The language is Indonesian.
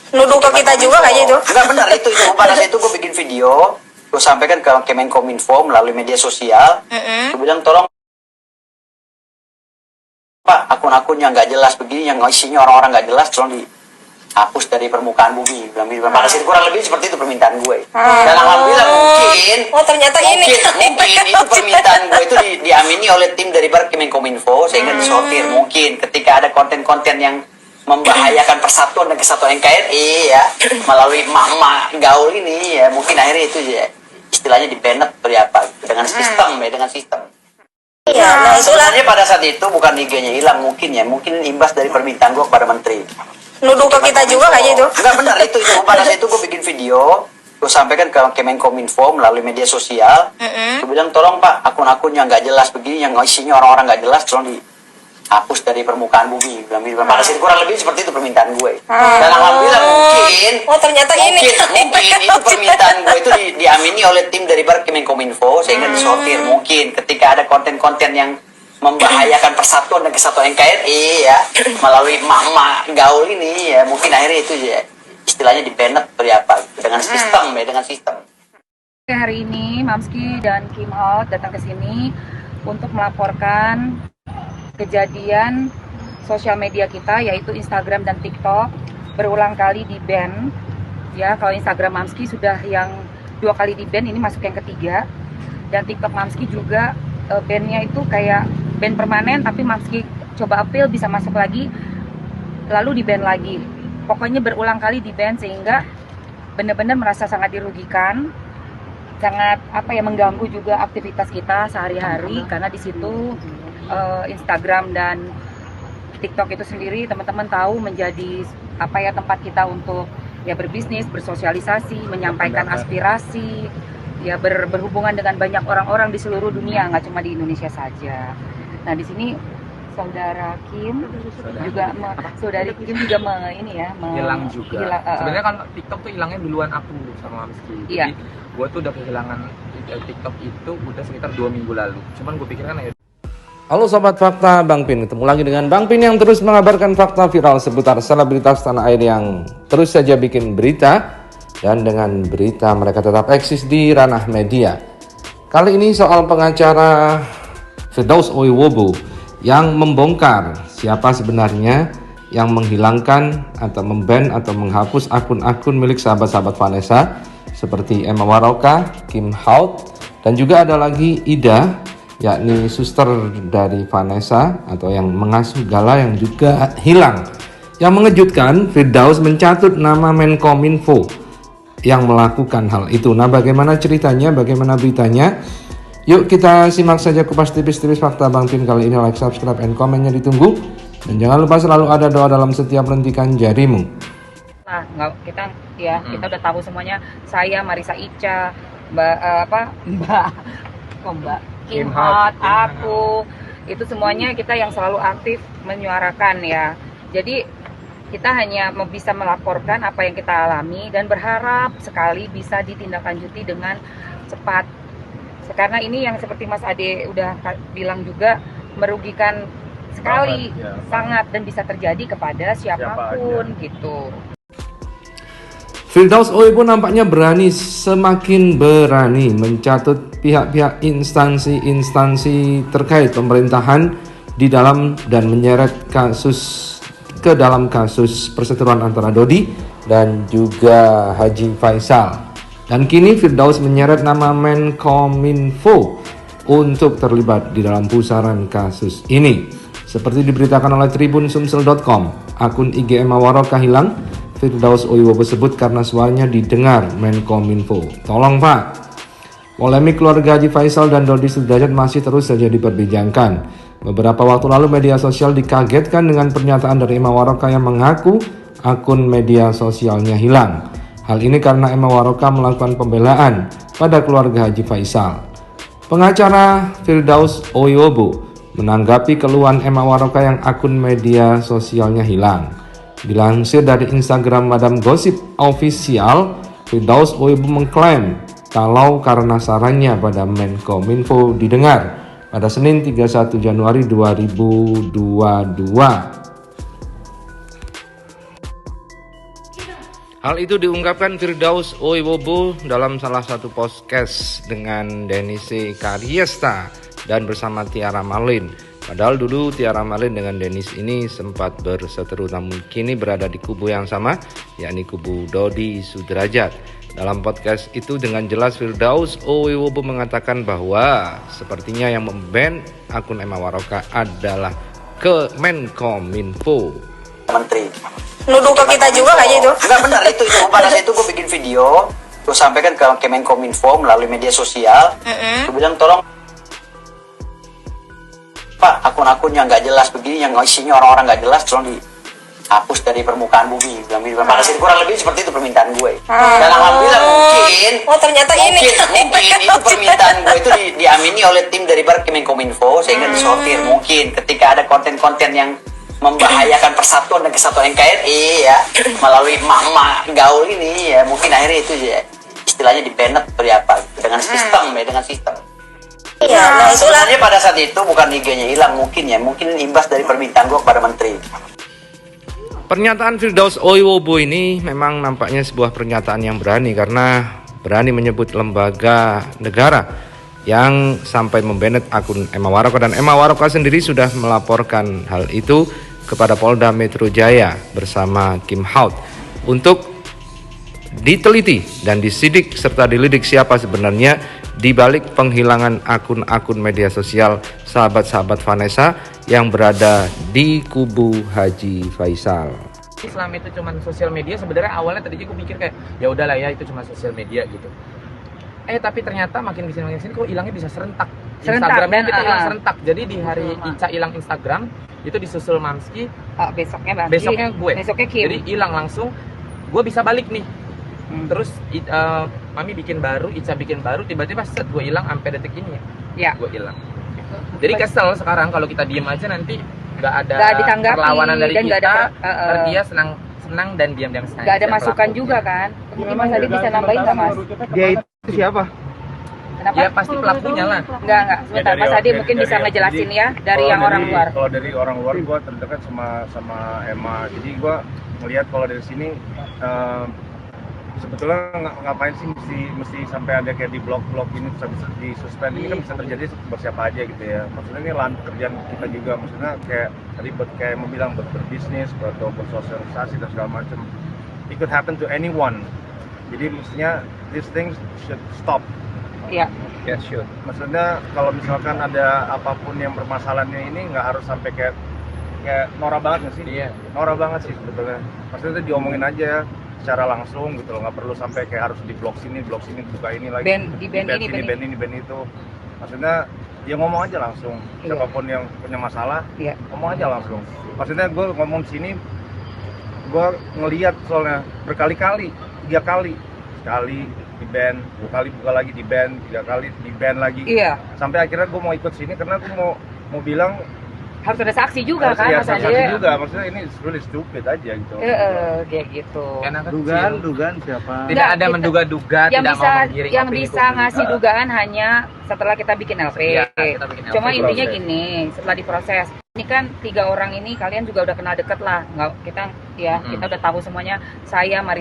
Nuduh ke kita juga kayaknya itu. Enggak benar itu. Pada saat itu gue bikin video, gue sampaikan ke Kemenkominfo melalui media sosial. Gue bilang tolong Pak, akun-akunnya nggak jelas begini, yang isinya orang-orang nggak jelas, tolong dihapus dari permukaan bumi. Pada saat kurang lebih seperti itu permintaan gue. Dan alhamdulillah mungkin, ternyata mungkin itu permintaan gue itu diamini oleh tim dari Kemenkominfo sehingga disortir. Mungkin ketika ada konten-konten yang membahayakan persatuan dan kesatuan NKRI ya melalui mama gaul ini ya, mungkin akhirnya itu ya istilahnya di-banned atau apa dengan sistem ya, dengan sistem. Iya, nah sebenarnya pada saat itu bukan IG-nya hilang, mungkin imbas dari permintaan gue kepada menteri. Nuduh ke kita juga kayaknya itu. Enggak benar itu. Pada saat itu gue bikin video, gue sampaikan ke Kemenkominfo melalui media sosial. Gue bilang tolong Pak, akun-akunnya nggak jelas begini, yang isinya orang-orang nggak jelas, tolong dihapus dari permukaan bumi. Pada saat kurang lebih seperti itu permintaan gue. Dan alhamdulillah mungkin, ternyata mungkin itu permintaan gue itu diamini oleh tim dari Kemenkominfo sehingga disortir. Mungkin ketika ada konten-konten yang membahayakan persatuan dan kesatuan NKRI ya melalui mama gaul ini ya, mungkin akhirnya itu ya istilahnya di-banned atau apa dengan sistem ya, dengan sistem. Hari ini Mamski dan Kim Out datang ke sini untuk melaporkan kejadian sosial media kita yaitu Instagram dan TikTok berulang kali di-ban. Ya, kalau Instagram Mamski sudah yang 2 kali di-ban, ini masuk yang ketiga. Dan TikTok Mamski juga ban-nya itu kayak ban permanen, tapi Mamski coba appeal bisa masuk lagi, lalu di-ban lagi. Pokoknya berulang kali di-ban sehingga benar-benar merasa sangat dirugikan, sangat mengganggu juga aktivitas kita sehari-hari karena di situ Instagram dan TikTok itu sendiri teman-teman tahu menjadi tempat kita untuk berbisnis, bersosialisasi, menyampaikan aspirasi, berhubungan dengan banyak orang-orang di seluruh dunia, nggak cuma di Indonesia saja. Nah, di sini saudari Kim juga hilang juga. Sebenarnya kan TikTok tuh hilangnya duluan aku sama Mamski. Iya. Jadi gue tuh udah kehilangan TikTok itu udah sekitar 2 minggu lalu. Cuman gue pikir kan Halo Sobat Fakta, Bang Pin ketemu lagi dengan Bang Pin yang terus mengabarkan fakta viral seputar selebritas tanah air yang terus saja bikin berita. Dan dengan berita mereka tetap eksis di ranah media. Kali ini soal pengacara Firdaus Oiwobo yang membongkar siapa sebenarnya yang menghilangkan atau memban atau menghapus akun-akun milik sahabat-sahabat Vanessa seperti Emma Waroka, Kim Out, dan juga ada lagi Ida, yakni suster dari Vanessa atau yang mengasuh Gala yang juga hilang. Yang mengejutkan, Firdaus mencatut nama Menkominfo yang melakukan hal itu. Nah, bagaimana ceritanya, bagaimana beritanya? Yuk kita simak saja kupas tipis-tipis fakta Bang Pin kali ini. Like, subscribe, and komennya ditunggu. Dan jangan lupa selalu ada doa dalam setiap lentikan jarimu. Nah, kita udah tahu semuanya. Saya, Marisa Ica, Mbak Kim Out, aku, itu semuanya kita yang selalu aktif menyuarakan ya. Jadi kita hanya bisa melaporkan apa yang kita alami dan berharap sekali bisa ditindaklanjuti dengan cepat. Karena ini yang seperti Mas Ade udah bilang juga merugikan sekali, sangat, dan bisa terjadi kepada siapapun gitu. Firdaus Oiwobo nampaknya semakin berani mencatut pihak-pihak instansi terkait pemerintahan di dalam dan menyeret ke dalam kasus perseteruan antara Dodi dan juga Haji Faisal. Dan kini Firdaus menyeret nama Menkominfo untuk terlibat di dalam pusaran kasus ini. Seperti diberitakan oleh tribunsumsel.com, akun IG Emma Waroka hilang, Firdaus Oiwobo sebut karena suaranya didengar Menkominfo. Tolong Pak. Polemik keluarga Haji Faisal dan Dodi Sudrajat masih terus saja diperbincangkan. Beberapa waktu lalu media sosial dikagetkan dengan pernyataan dari Emma Waroka yang mengaku akun media sosialnya hilang. Hal ini karena Emma Waroka melakukan pembelaan pada keluarga Haji Faisal. Pengacara Firdaus Oiwobo menanggapi keluhan Emma Waroka yang akun media sosialnya hilang. Dilansir dari Instagram Madam Gossip Official, Firdaus Oiwobo mengklaim kalau karena sarannya pada Menkominfo didengar pada Senin 31 Januari 2022. Hal itu diungkapkan Firdaus Oiwobo dalam salah satu podcast dengan Denise Karyesta dan bersama Tiara Marlin. Padahal dulu Tiara Marlin dengan Denis ini sempat berseteru namun kini berada di kubu yang sama, yakni kubu Dodi Sudrajat. Dalam podcast itu dengan jelas Firdaus Oiwobo mengatakan bahwa sepertinya yang memban akun Emma Waroka adalah Kemenkominfo. Menteri. Nuduh ke kita juga kayaknya itu. Enggak benar itu. Pada saat itu gue bikin video, gue sampaikan ke Kemenkominfo melalui media sosial. Gue bilang tolong Pak, akun-akun yang nggak jelas begini, yang isinya orang-orang nggak jelas, tolong dihapus dari permukaan bumi. Pada saat itu kurang lebih seperti itu permintaan gue. Dan alhamdulillah mungkin, ternyata ini. mungkin itu permintaan gue itu diamini oleh tim dari Kemenkominfo sehingga disortir. Mungkin ketika ada konten-konten yang membahayakan persatuan dan kesatuan NKRI ya melalui emak-emak gaul ini ya mungkin akhirnya itu ya istilahnya di-banned atau apa dengan sistem. Iya, nah itulah. Sebenarnya pada saat itu bukan IG-nya hilang mungkin imbas dari permintaan gue kepada menteri. Pernyataan Firdaus Oiwobo ini memang nampaknya sebuah pernyataan yang berani karena berani menyebut lembaga negara yang sampai membanet akun Emma Waroka, dan Emma Waroka sendiri sudah melaporkan hal itu kepada Polda Metro Jaya bersama Kim Haut untuk diteliti dan disidik serta dilidik siapa sebenarnya di balik penghilangan akun-akun media sosial sahabat-sahabat Vanessa yang berada di kubu Haji Faisal. Selama itu cuma sosial media, sebenarnya awalnya tadinya gue pikir kayak ya udahlah ya itu cuma sosial media gitu. Tapi ternyata makin kesini kok hilangnya bisa serentak. Instagramnya kita hilang serentak. Jadi di hari Ica hilang Instagram itu disusul Mamski. Besoknya gue. Besoknya Kim. Jadi hilang langsung. Gue bisa balik nih. Terus Mami bikin baru, Ica bikin baru, tiba-tiba set gue hilang sampai detik ini ya. Gue hilang. Jadi kesel sekarang kalau kita diem aja nanti nggak ada perlawanan dari kita. Dia senang dan diam-diam saja. Nggak ada masukan juga kan? Mungkin Mas Adi bisa nambahin nggak Mas? Dia itu siapa? Kenapa? Ya pasti pelakunya lah. Enggak. Sebentar, Mas Adi mungkin bisa ngejelasin ya dari yang orang luar. Kalau dari orang luar, gue terdekat sama Emma. Jadi gue melihat kalau dari sini sebetulnya ngapain sih mesti sampai ada kayak di blog ini bisa di suspend. Ini kan bisa terjadi buat siapa aja gitu ya. Maksudnya ini lahan pekerjaan kita juga. Maksudnya kayak tadi kayak mau bilang berbisnis atau bersosialisasi dan segala macam. It could happen to anyone. Jadi mestinya these things should stop. Iya. Yeah, should. Maksudnya kalau misalkan ada apapun yang permasalahannya ini nggak harus sampai kayak norak banget nggak sih? Iya. Norak banget sih sebetulnya. Maksudnya diomongin aja secara langsung gitu loh, nggak perlu sampai kayak harus di blok sini buka ini lagi, di band ini. Itu. Maksudnya ya ngomong aja langsung. Siapapun yang punya masalah, ngomong aja langsung. Maksudnya gue ngomong sini, gue ngelihat soalnya berkali-kali, 3 kali, sekali di band, 2 kali buka lagi di band, 3 kali di band lagi. Iya. Sampai akhirnya gue mau ikut sini karena gue mau bilang harus ada saksi juga kan Mas Adi? Saksi juga, maksudnya ini really stupid aja gitu. Kayak gitu. Dugaan siapa? Tidak ada menduga-duga, tidak mau menggiring. Yang bisa ngasih dugaan hanya setelah kita bikin LP. Iya, kita bikin LP. Cuma intinya gini, setelah diproses, ini kan 3 orang ini kalian juga udah kenal deket lah. Kita udah tahu semuanya. Saya, Mari